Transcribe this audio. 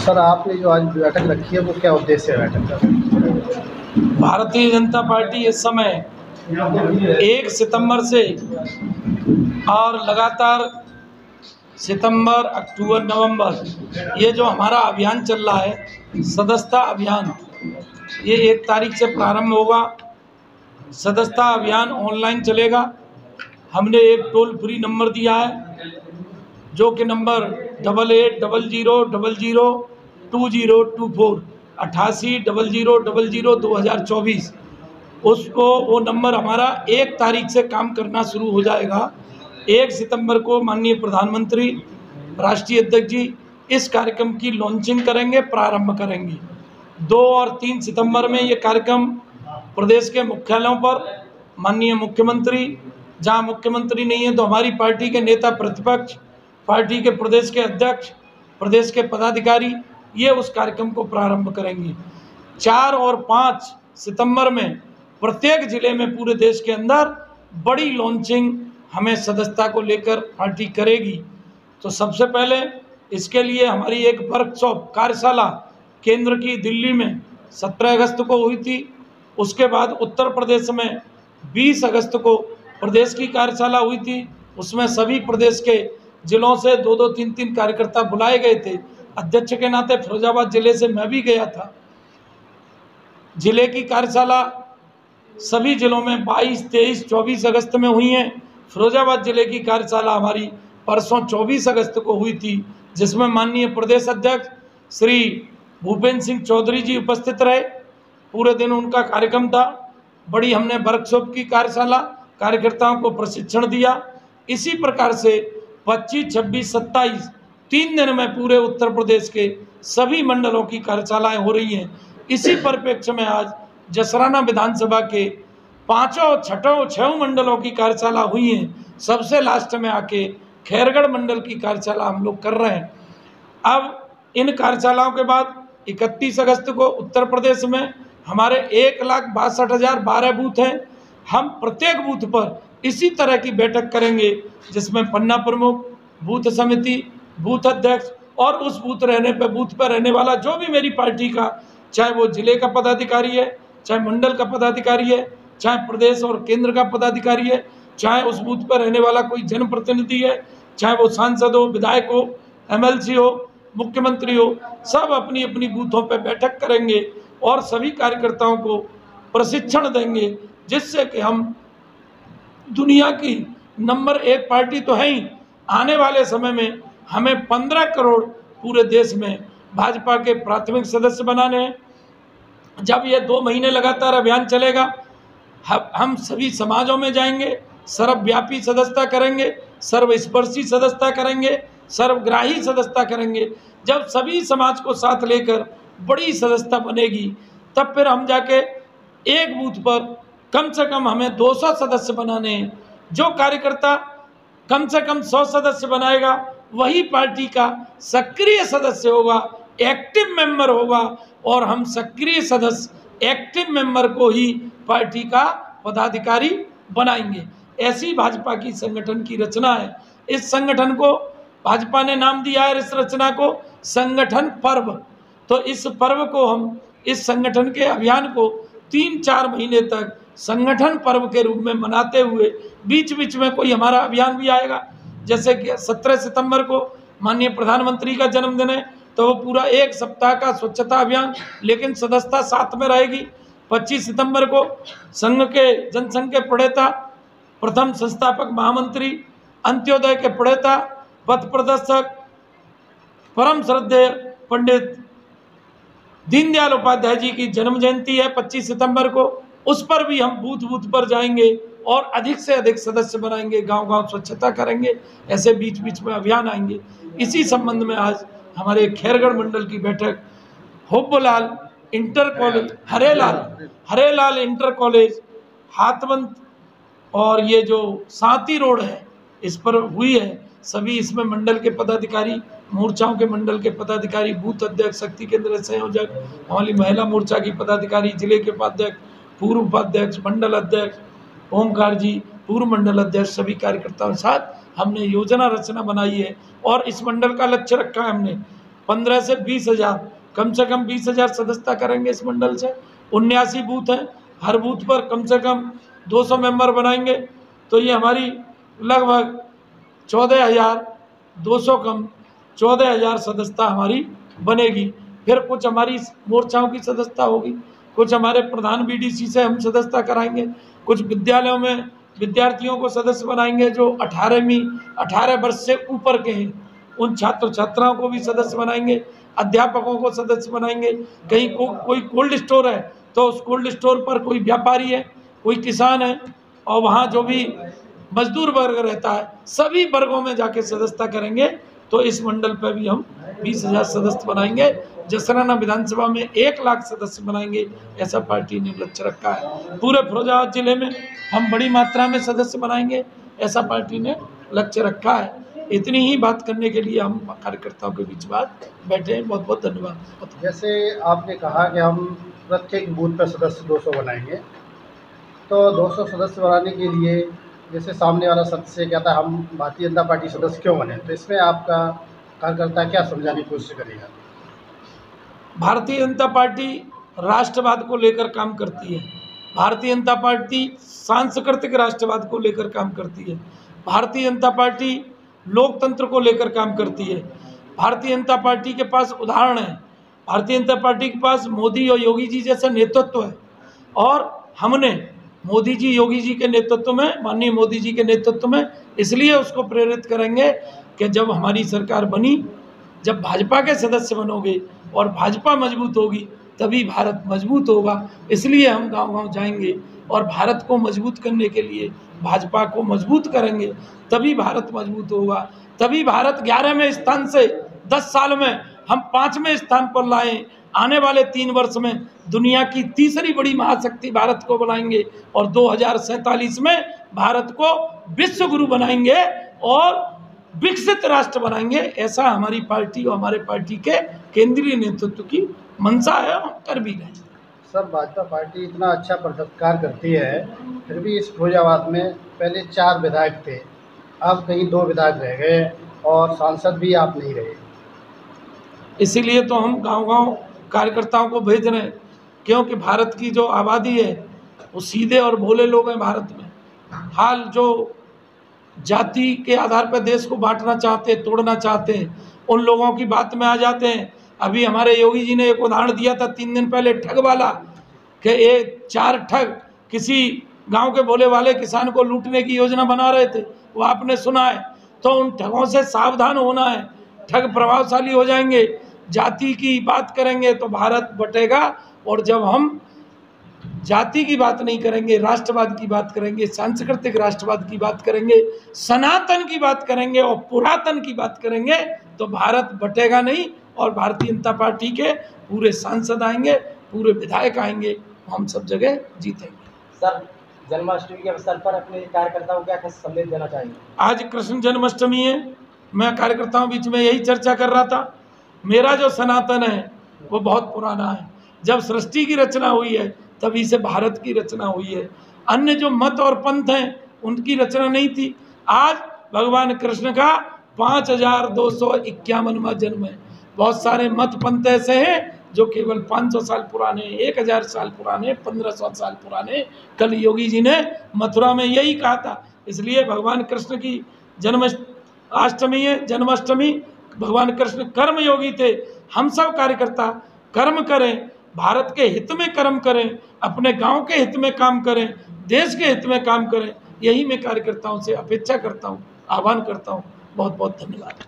Sir, आपने जो आज बैठक रखी है वो क्या उद्देश्य है बैठक का? भारतीय जनता पार्टी इस समय 1 सितंबर से और लगातार सितंबर, अक्टूबर, नवंबर ये जो हमारा अभियान चल रहा है सदस्यता अभियान, ये 1 तारीख से प्रारंभ होगा। सदस्यता अभियान ऑनलाइन चलेगा। हमने एक टोल फ्री नंबर दिया है जो कि नंबर 8800002024 8800002024। उसको वो नंबर हमारा 1 तारीख से काम करना शुरू हो जाएगा। 1 सितंबर को माननीय प्रधानमंत्री, राष्ट्रीय अध्यक्ष जी इस कार्यक्रम की लॉन्चिंग करेंगे, प्रारंभ करेंगे। 2 और 3 सितंबर में ये कार्यक्रम प्रदेश के मुख्यालयों पर माननीय मुख्यमंत्री, जहाँ मुख्यमंत्री नहीं है तो हमारी पार्टी के नेता प्रतिपक्ष, पार्टी के प्रदेश के अध्यक्ष, प्रदेश के पदाधिकारी ये उस कार्यक्रम को प्रारंभ करेंगे। 4 और 5 सितंबर में प्रत्येक जिले में पूरे देश के अंदर बड़ी लॉन्चिंग हमें सदस्यता को लेकर पार्टी करेगी। तो सबसे पहले इसके लिए हमारी एक वर्कशॉप कार्यशाला केंद्र की दिल्ली में 17 अगस्त को हुई थी। उसके बाद उत्तर प्रदेश में 20 अगस्त को प्रदेश की कार्यशाला हुई थी। उसमें सभी प्रदेश के जिलों से 2-2, 3-3 कार्यकर्ता बुलाए गए थे। अध्यक्ष के नाते फिरोजाबाद जिले से मैं भी गया था। जिले की कार्यशाला सभी जिलों में 22, 23, 24 अगस्त में हुई हैं। फिरोजाबाद जिले की कार्यशाला हमारी परसों 24 अगस्त को हुई थी, जिसमें माननीय प्रदेश अध्यक्ष श्री भूपेंद्र सिंह चौधरी जी उपस्थित रहे। पूरे दिन उनका कार्यक्रम था। बड़ी हमने वर्कशॉप की कार्यशाला, कार्यकर्ताओं को प्रशिक्षण दिया। इसी प्रकार से 25, 26, 27 3 दिन में पूरे उत्तर प्रदेश के सभी मंडलों की कार्यशालाएं हो रही हैं। इसी परिप्रेक्ष्य में आज जसराना विधानसभा के 5, 6 मंडलों की कार्यशाला हुई हैं। सबसे लास्ट में आके खैरगढ़ मंडल की कार्यशाला हम लोग कर रहे हैं। अब इन कार्यशालाओं के बाद 31 अगस्त को उत्तर प्रदेश में हमारे 1,62,012 बूथ हैं। हम प्रत्येक बूथ पर इसी तरह की बैठक करेंगे, जिसमें पन्ना प्रमुख, बूथ समिति, बूथ अध्यक्ष और उस बूथ पर रहने वाला जो भी मेरी पार्टी का, चाहे वो जिले का पदाधिकारी है, चाहे मंडल का पदाधिकारी है, चाहे प्रदेश और केंद्र का पदाधिकारी है, चाहे उस बूथ पर रहने वाला कोई जनप्रतिनिधि है, चाहे वो सांसद हो, विधायक हो, MLC हो, मुख्यमंत्री हो, सब अपनी अपनी बूथों पर बैठक करेंगे और सभी कार्यकर्ताओं को प्रशिक्षण देंगे, जिससे कि हम दुनिया की नंबर 1 पार्टी तो है ही, आने वाले समय में हमें 15 करोड़ पूरे देश में भाजपा के प्राथमिक सदस्य बनाने हैं। जब ये 2 महीने लगातार अभियान चलेगा, हम सभी समाजों में जाएंगे, सर्वव्यापी सदस्यता करेंगे, सर्वस्पर्शी सदस्यता करेंगे, सर्वग्राही सदस्यता करेंगे। जब सभी समाज को साथ लेकर बड़ी सदस्यता बनेगी, तब फिर हम जाके एक बूथ पर कम से कम हमें 200 सदस्य बनाने हैं। जो कार्यकर्ता कम से कम 100 सदस्य बनाएगा वही पार्टी का सक्रिय सदस्य होगा, एक्टिव मेंबर होगा, और हम सक्रिय सदस्य एक्टिव मेंबर को ही पार्टी का पदाधिकारी बनाएंगे। ऐसी भाजपा की संगठन की रचना है। इस संगठन को भाजपा ने नाम दिया है, इस रचना को संगठन पर्व। तो इस पर्व को हम, इस संगठन के अभियान को 3-4 महीने तक संगठन पर्व के रूप में मनाते हुए बीच बीच में कोई हमारा अभियान भी आएगा। जैसे कि 17 सितंबर को माननीय प्रधानमंत्री का जन्मदिन है, तो वो पूरा 1 सप्ताह का स्वच्छता अभियान, लेकिन सदस्यता साथ में रहेगी। 25 सितंबर को जनसंघ के प्रणेता, प्रथम संस्थापक महामंत्री, अंत्योदय के प्रणेता, पथ प्रदर्शक, परम श्रद्धेय पंडित दीनदयाल उपाध्याय जी की जन्म जयंती है 25 सितंबर को। उस पर भी हम बूथ बूथ पर जाएंगे और अधिक से अधिक सदस्य बनाएंगे, गांव-गांव स्वच्छता करेंगे। ऐसे बीच बीच में अभियान आएंगे। इसी संबंध में आज हमारे खैरगढ़ मंडल की बैठक होब्बलाल inter college, Harelal inter college, हाथवंत और ये जो साती रोड है इस पर हुई है। सभी इसमें मंडल के पदाधिकारी, मोर्चाओं के मंडल के पदाधिकारी, बूथ अध्यक्ष, शक्ति केंद्र संयोजक, हमारी महिला मोर्चा की पदाधिकारी, जिले के उपाध्यक्ष, पूर्व उपाध्यक्ष, मंडल अध्यक्ष, ओमकार जी पूर्व मंडल अध्यक्ष, सभी कार्यकर्ताओं के साथ हमने योजना रचना बनाई है। और इस मंडल का लक्ष्य रखा है हमने 15 से 20,000, कम से कम 20,000 सदस्यता करेंगे इस मंडल से। 79 बूथ हैं, हर बूथ पर कम से कम 200 मेंबर बनाएंगे, तो ये हमारी लगभग 14,200 कम 14,000 सदस्यता हमारी बनेगी। फिर कुछ हमारी मोर्चाओं की सदस्यता होगी, कुछ हमारे प्रधान बीडीसी से हम सदस्यता कराएंगे, कुछ विद्यालयों में विद्यार्थियों को सदस्य बनाएंगे जो 18 वर्ष से ऊपर के हैं, उन छात्र छात्राओं को भी सदस्य बनाएंगे, अध्यापकों को सदस्य बनाएंगे। कहीं कोई कोल्ड स्टोर है तो उस कोल्ड स्टोर पर कोई व्यापारी है, कोई किसान है, और वहाँ जो भी मजदूर वर्ग रहता है, सभी वर्गों में जाके सदस्यता करेंगे। तो इस मंडल पर भी हम 20,000 सदस्य बनाएंगे। जसराना विधानसभा में 1 लाख सदस्य बनाएंगे, ऐसा पार्टी ने लक्ष्य रखा है। पूरे फिरोजाबाद जिले में हम बड़ी मात्रा में सदस्य बनाएंगे, ऐसा पार्टी ने लक्ष्य रखा है। इतनी ही बात करने के लिए हम कार्यकर्ताओं के बीच बात बैठे हैं। बहुत बहुत धन्यवाद। जैसे आपने कहा कि हम प्रत्येक बूथ पर सदस्य 200 बनाएंगे, तो 200 सदस्य बनाने के लिए जैसे सामने वाला सदस्य कहता है हम भारतीय जनता पार्टी सदस्य क्यों बने, तो इसमें आपका कार्यकर्ता क्या समझाने की कोशिश करेगा? भारतीय जनता पार्टी राष्ट्रवाद को लेकर काम करती है। भारतीय जनता पार्टी सांस्कृतिक राष्ट्रवाद को लेकर काम करती है। भारतीय जनता पार्टी लोकतंत्र को लेकर काम करती है। भारतीय जनता पार्टी के पास उदाहरण है। भारतीय जनता पार्टी के पास मोदी और योगी जी जैसा नेतृत्व है, और हमने मोदी जी योगी जी के नेतृत्व में, माननीय मोदी जी के नेतृत्व में, इसलिए उसको प्रेरित करेंगे कि जब हमारी सरकार बनी, जब भाजपा के सदस्य बनोगे और भाजपा मजबूत होगी तभी भारत मजबूत होगा। इसलिए हम गांव-गांव जाएंगे और भारत को मजबूत करने के लिए भाजपा को मजबूत करेंगे, तभी भारत मजबूत होगा। तभी भारत 11वें स्थान से 10 साल में हम 5वें स्थान पर लाएं। आने वाले 3 वर्ष में दुनिया की तीसरी बड़ी महाशक्ति भारत को बनाएंगे, और 2047 में भारत को विश्व गुरु बनाएंगे और विकसित राष्ट्र बनाएंगे। ऐसा हमारी पार्टी और हमारे पार्टी के केंद्रीय नेतृत्व की मंशा है, हम कर भी रहे हैं। सर, भाजपा पार्टी इतना अच्छा कार्य करती है, फिर भी इस फिरोजाबाद में पहले 4 विधायक थे, अब कहीं 2 विधायक रह गए और सांसद भी आप नहीं रहे। इसीलिए तो हम गांव-गांव कार्यकर्ताओं को भेज रहे हैं, क्योंकि भारत की जो आबादी है वो सीधे और भोले लोग हैं। भारत में हाल जो जाति के आधार पर देश को बांटना चाहते हैं, तोड़ना चाहते हैं, उन लोगों की बात में आ जाते हैं। अभी हमारे योगी जी ने एक उदाहरण दिया था 3 दिन पहले, ठग वाला, कि ये 4 ठग किसी गांव के भोले वाले किसान को लूटने की योजना बना रहे थे, वो आपने सुना है। तो उन ठगों से सावधान होना है, ठग प्रभावशाली हो जाएंगे। जाति की बात करेंगे तो भारत बटेगा, और जब हम जाति की बात नहीं करेंगे, राष्ट्रवाद की बात करेंगे, सांस्कृतिक राष्ट्रवाद की बात करेंगे, सनातन की बात करेंगे और पुरातन की बात करेंगे, तो भारत बटेगा नहीं, और भारतीय जनता पार्टी के पूरे सांसद आएंगे, पूरे विधायक आएंगे, हम सब जगह जीतेंगे। सर, जन्माष्टमी के अवसर पर अपने कार्यकर्ताओं को क्या संदेश देना चाहिए? आज कृष्ण जन्माष्टमी है, मैं कार्यकर्ताओं बीच में यही चर्चा कर रहा था। मेरा जो सनातन है वो बहुत पुराना है। जब सृष्टि की रचना हुई है तभी से भारत की रचना हुई है। अन्य जो मत और पंथ हैं उनकी रचना नहीं थी। आज भगवान कृष्ण का 5251वां जन्म है। बहुत सारे मत पंथ ऐसे हैं जो केवल 500 साल पुराने, 1000 साल पुराने, 1500 साल पुराने। कल योगी जी ने मथुरा में यही कहा था। इसलिए भगवान कृष्ण की जन्माष्टमी है। जन्माष्टमी, भगवान कृष्ण कर्म योगी थे। हम सब कार्यकर्ता कर्म करें, भारत के हित में कर्म करें, अपने गांव के हित में काम करें, देश के हित में काम करें। यही मैं कार्यकर्ताओं से अपेक्षा करता हूं, आह्वान करता हूं। बहुत बहुत धन्यवाद।